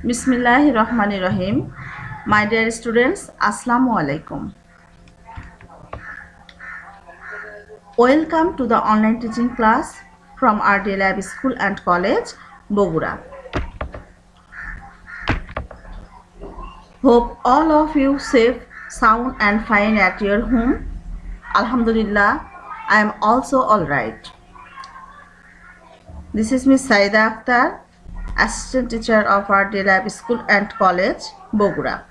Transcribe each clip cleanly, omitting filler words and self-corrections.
Bismillahirrahmanirrahim. My dear students, Assalamu alaikum. Welcome to the online teaching class from RD Lab School and College, Bogura. Hope all of you safe, sound and fine at your home. Alhamdulillah, I am also alright. This is Miss Saida Akhtar, Assistant Teacher of RD Lab School and College, Bogura.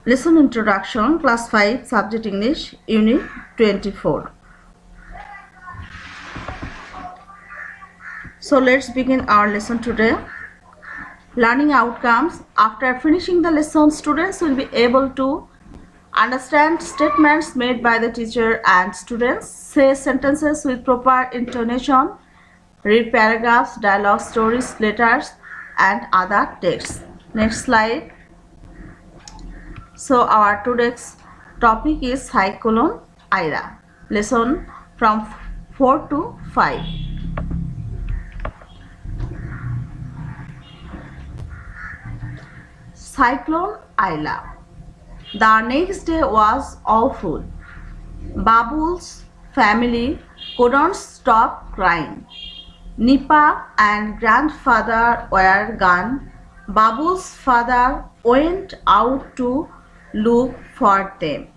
Lesson Introduction, Class 5, Subject English, Unit 24. So let's begin our lesson today. Learning outcomes. After finishing the lesson, students will be able to understand statements made by the teacher and students, say sentences with proper intonation, read paragraphs, dialogue, stories, letters and other texts. Next slide. So our today's topic is Cyclone Aira. Lesson from 4 to 5. Cyclone Aila. The next day was awful. Babu's family couldn't stop crying. Nipa and grandfather were gone. Babu's father went out to look for them.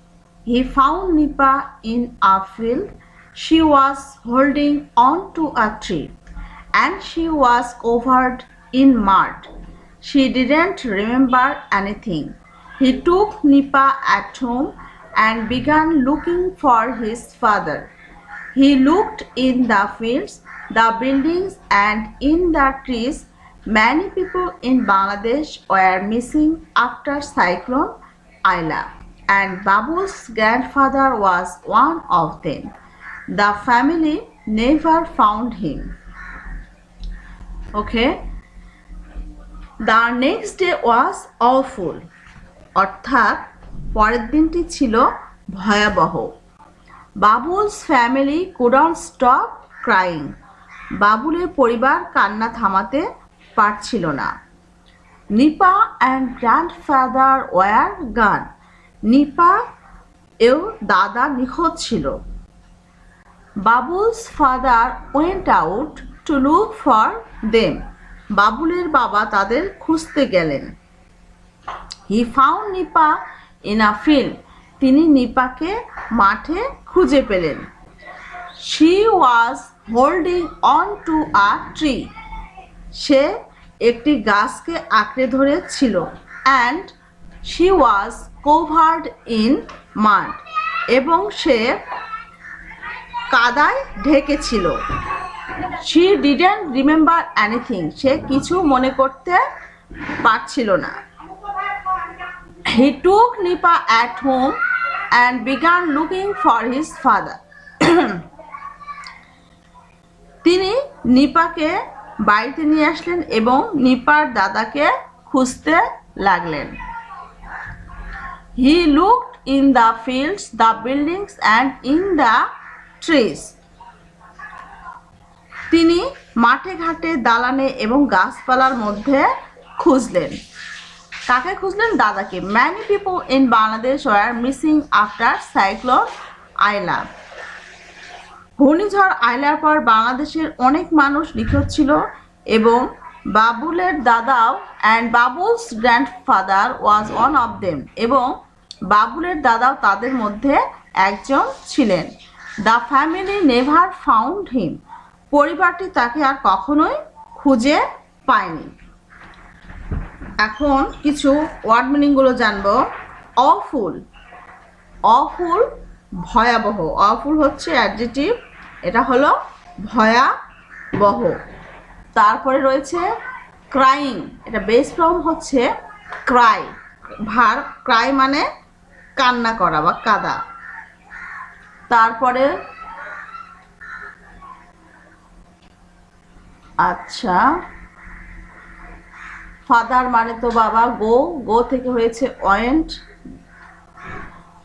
He found Nipa in a field. She was holding on to a tree and she was covered in mud. She didn't remember anything. He took Nipa at home and began looking for his father. He looked in the fields, the buildings and in the trees. Many people in Bangladesh were missing after Cyclone Aila, and Babu's grandfather was one of them. The family never found him. Okay. The next day was awful. অর্থাৎ পরের দিনটি ছিল ভয়াবহ। Babul's family couldn't stop crying. বাবুলের পরিবার কান্না থামাতে পারছিল না। নিপা অ্যান্ড গ্র্যান্ডফাদার ওয়ার গান। নিপা এও দাদা নিখোঁজ ছিল। Babul's father went out to look for them. বাবুলের বাবা তাদের খুঁজতে গেলেন। He found Nipa in a field. তিনি নিপাকে মাঠে খুঁজে পেলেন। She was holding on to a tree. সে একটি গাছকে আঁকড়ে ধরে ছিল। And she was covered in mud. এবং সে কাদায় ঢেকে ছিল। She didn't remember anything. সে কিছু মনে করতে পারছিল না। He took Nipa at home and began looking for his father. তিনি নিপাকে বাড়িতে নিয়ে আসলেন এবং নিপার দাদাকে খুঁজতে লাগলেন। He looked in the fields, the buildings and in the trees. তিনি মাঠে ঘাটে দালানে এবং গাছপালার মধ্যে খুঁজলেন। কাকে খুঁজলেন? দাদাকে। Many people in Bangladesh were missing after Cyclone Aila. ঘূর্ণিঝড় আইলার পর বাংলাদেশের অনেক মানুষ নিখোঁজ ছিল এবং বাবুলের দাদাও and Babu's grandfather was one of them. এবং বাবুলের দাদাও তাদের মধ্যে একজন ছিলেন। The family never found him. পরিবারটি তাকে আর কখনোই খুঁজে পায়নি। এখন কিছু ওয়ার্ড মিনিংগুলো জানবো। অফুল। অফুল ভয়াবহ। অফুল হচ্ছে অ্যাডজেক্টিভ, এটা হলো ভয়াবহ। তারপরে রয়েছে ক্রাইং, এটা বেস ফর্ম হচ্ছে ক্রাই। ভার্ব ক্রাই মানে কান্না করা বা কাঁদা। তারপরে আচ্ছা, ফাদার মানে তো বাবা। গো, গো থেকে হয়েছে ওয়েন্ট।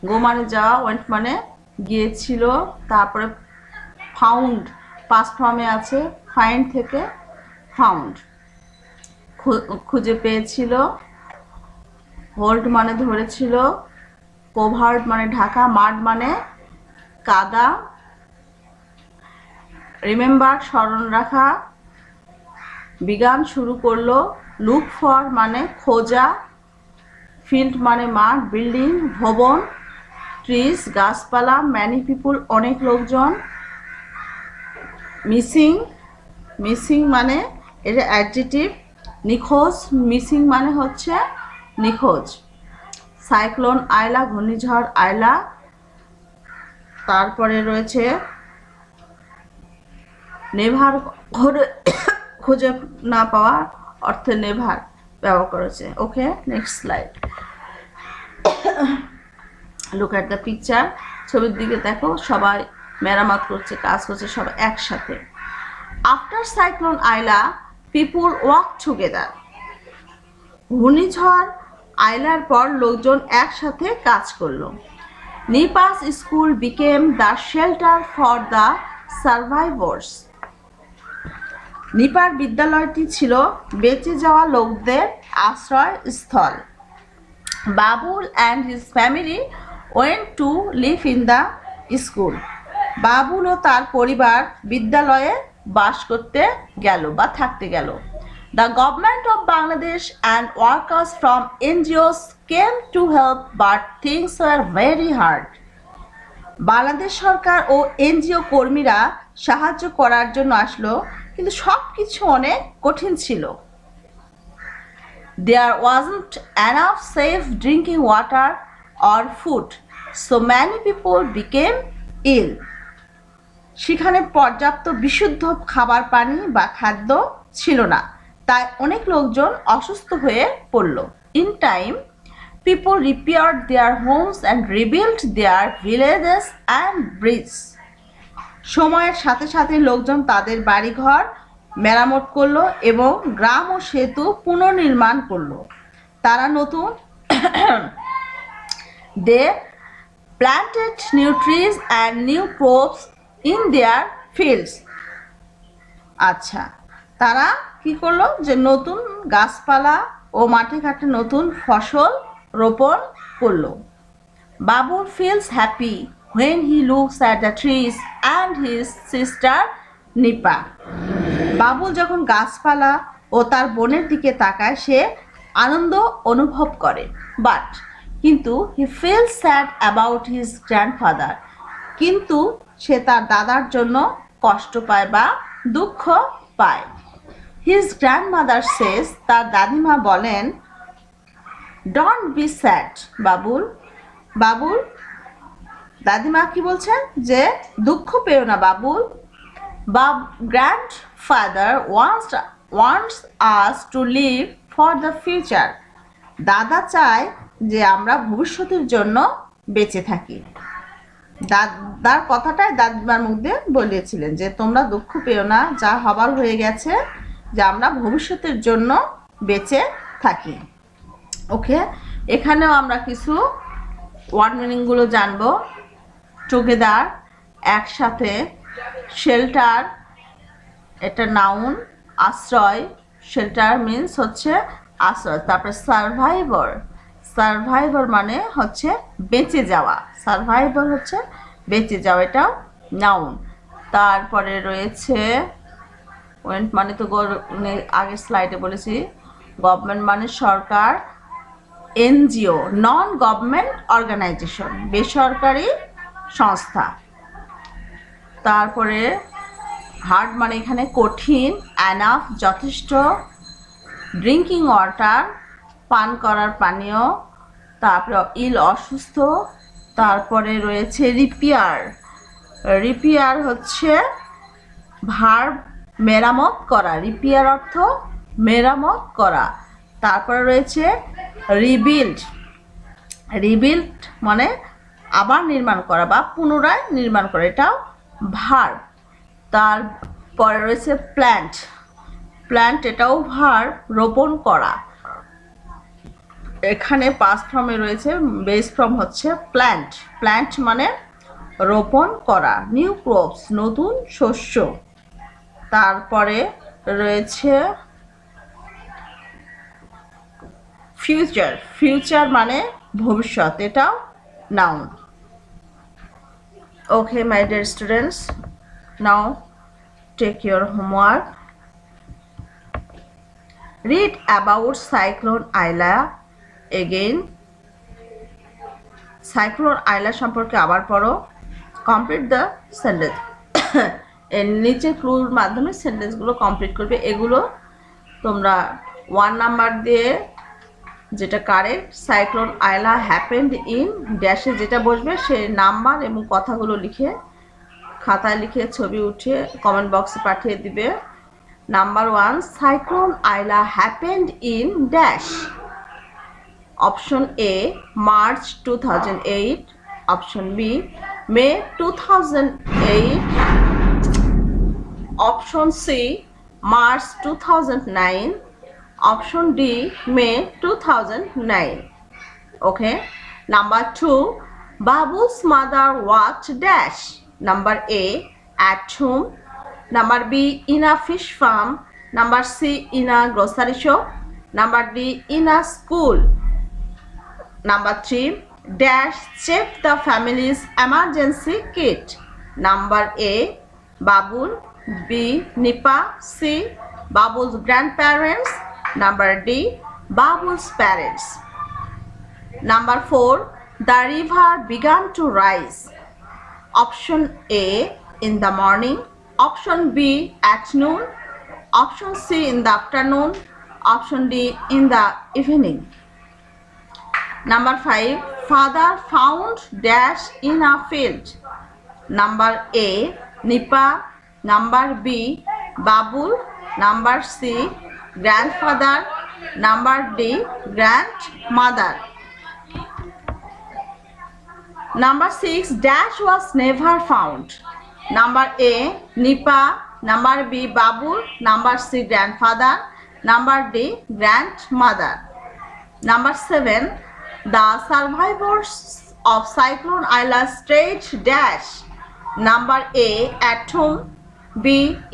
গো মানে যাওয়া, ওয়েন্ট মানে গিয়েছিল। তারপরে ফাউন্ড পাস্ট ফর্মে আছে, ফাইন্ড থেকে ফাউন্ড, খুঁজে পেয়েছিল, হোল্ড মানে ধরেছিল, কোভার্ড মানে ঢাকা, মাড মানে কাদা, রিমেম্বার স্মরণ রাখা, বিগান শুরু করলো, লুক ফর মানে খোঁজা, ফিল্ড মানে মাঠ, বিল্ডিং ভবন, ট্রিজ গাছপালা, ম্যানি পিপুল অনেক লোকজন, মিসিং, মিসিং মানে এটা অ্যাডজেক্টিভ, নিখোঁজ, মিসিং মানে হচ্ছে নিখোঁজ, সাইক্লোন আয়লা ঘূর্ণিঝড় আয়লা, তারপরে রয়েছে নেভার, খুঁজে না পাওয়া অর্থে নেভার ব্যবহার করেছে। Okay, next slide. Look at the picture, ছবির দিকে দেখো, সবাই মেরামত করছে, কাজ করছে সবাই একসাথে। After cyclone Aila people walk together, ঘূর্ণিঝড় আইলার পর লোকজন একসাথে কাজ করলো। Nipa's school became the shelter for the survivors, নিপার বিদ্যালয়টি ছিল বেঁচে যাওয়া লোকদের আশ্রয়স্থল। Babul and his family went to live in the school, Babul ও তার পরিবার বিদ্যালয়ে বাস করতে গেল বা থাকতে গেল। The government of Bangladesh and workers from NGOs came to help but things were very hard, Bangladesh Sarkar O NGO কর্মীরা সাহায্য করার জন্য আসলো, কিন্তু সব কিছু অনেক কঠিন ছিল। There wasn't enough safe drinking water or food, so many people became ill. সেখানে পর্যাপ্ত বিশুদ্ধ খাবার পানি বা খাদ্য ছিল না, তাই অনেক লোকজন অসুস্থ হয়ে পড়ল। In time, people repaired their homes and rebuilt their villages and bridges. সময়ের সাথে সাথে লোকজন তাদের বাড়িঘর মেরামত করলো এবং গ্রাম ও সেতু পুনর্নির্মাণ করলো। তারা নতুন they planted new trees and new crops in their fields. আচ্ছা, তারা কি করলো যে নতুন গাছপালা ও মাঠে ঘাটে নতুন ফসল রোপণ করলো। Babul feels happy when he looks at the trees and his sister Nipa, Babul যখন গাছপালা ও তার বোনের দিকে তাকায় সে আনন্দ অনুভব করে। বাট কিন্তু he feel sad about his grandfather, কিন্তু সে তার দাদার জন্য কষ্ট পায় বা দুঃখ পায়। হিজ গ্র্যান্ডমাদার সেজ, তার দাদিমা বলেন, don't be sad Babul, Babul, দাদিমা কি বলছেন যে দুঃখ পেও না Babul. Grandfather wants us to live for the future. দাদা চায় যে আমরা ভবিষ্যতের জন্য বেঁচে থাকি। দাদার কথাটাই দাদিমার মুখ দিয়ে বলেছিলেন যে তোমরা দুঃখ পেও না, যা হবার হয়ে গেছে, যে আমরা ভবিষ্যতের জন্য বেঁচে থাকি। ওকে, এখানেও আমরা কিছু ওয়ার্ড মিনিংগুলো জানবো। টুগেদার একসাথে, শেল্টার এটা নাউন, আশ্রয়, শেল্টার মিন্স হচ্ছে আশ্রয়। তারপরে সার্ভাইভার, সার্ভাইভার মানে হচ্ছে বেঁচে যাওয়া, সার্ভাইভার হচ্ছে বেঁচে যাওয়া, এটাও নাউন। তারপরে রয়েছে ওয়েন্ট মানে তো আগের স্লাইডে বলেছি, গভর্নমেন্ট মানে সরকার, এনজিও নন গভর্নমেন্ট অর্গানাইজেশন বেসরকারি সংস্থা। তারপরে হার্ড মানে এখানে কঠিন, অ্যানাফ যথেষ্ট, ড্রিঙ্কিং ওয়াটার পান করার পানীয়, তারপরে ইল অসুস্থ, তারপরে রয়েছে রিপেয়ার, রিপেয়ার হচ্ছে ভার্ব মেরামত করা, রিপেয়ার অর্থ মেরামত করা। তারপরে রয়েছে রিবিল্ড, রিবিল্ড মানে আবার নির্মাণ করা বা পুনরায় নির্মাণ করা, এটাও ভার্ব। তারপরে রয়েছে প্ল্যান্ট, প্ল্যান্ট এটাও ভার্ব, রোপণ করা। এখানে পাস্ট ফর্মে রয়েছে, বেস ফর্ম হচ্ছে প্ল্যান্ট, প্ল্যান্ট মানে রোপণ করা। নিউ ক্রপস নতুন শস্য। তারপরে রয়েছে ফিউচার। ফিউচার মানে ভবিষ্যৎ, এটাও noun. Okay my dear students, now take your homework. Read about Cyclone Aila again. Cyclone Aila সম্পর্কে আবার পড়ো। Complete the sentence. এর নিচে ক্লুর মাধ্যমে সেন্টেন্সগুলো কমপ্লিট করবে। এগুলো তোমরা 1 নাম্বার দিয়ে যেটা correct, cyclone Aila happened in ড্যাশে যেটা বসবে সেই নাম্বার এবং কথাগুলো লিখে খাতায় লিখে ছবি উঠিয়ে কমেন্ট বক্সে পাঠিয়ে দিবে। Number 1, Cyclone Aila happened in dash. Option A, March 2008. Option B, May 2008. Option C, March 2009. Option D, May 2009. Okay. Number 2, Babu's mother worked dash. Number A, at home. Number B, in a fish farm. Number C, in a grocery shop. Number D, in a school. Number 3, dash check the family's emergency kit. Number A, Babul. B, Nipa. C, Babul's grandparents. Number D, Babul's parents. Number 4, the river began to rise. Option A, in the morning. Option B, at noon. Option C, in the afternoon. Option D, in the evening. Number 5, father found dash in a field. Number A, Nipa. Number B, Babul. Number C, grandfather. Number D, grandmother. Number 6, dash was never found. Number A, Nipa. Number B, Babul. Number C, grandfather. Number D, grandmother. Number 7, the survivors of Cyclone Aila stayed dash. Number A, at home. B,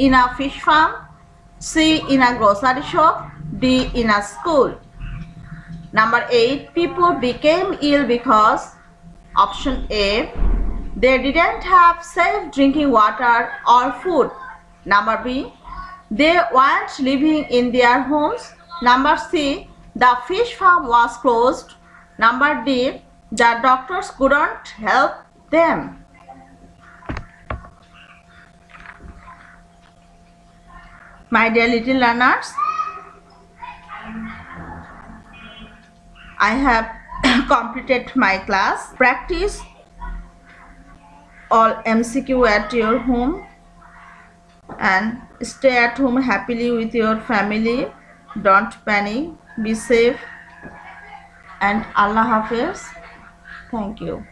in a fish farm. C, in a grocery shop. D, in a school. Number 8, people became ill because option A, they didn't have safe drinking water or food. Number B, they weren't living in their homes. Number C, the fish farm was closed. Number D, the doctors couldn't help them. My dear little learners, I have completed my class. Practice all MCQ at your home and stay at home happily with your family. Don't panic. Be safe and Allah Hafiz. Thank you.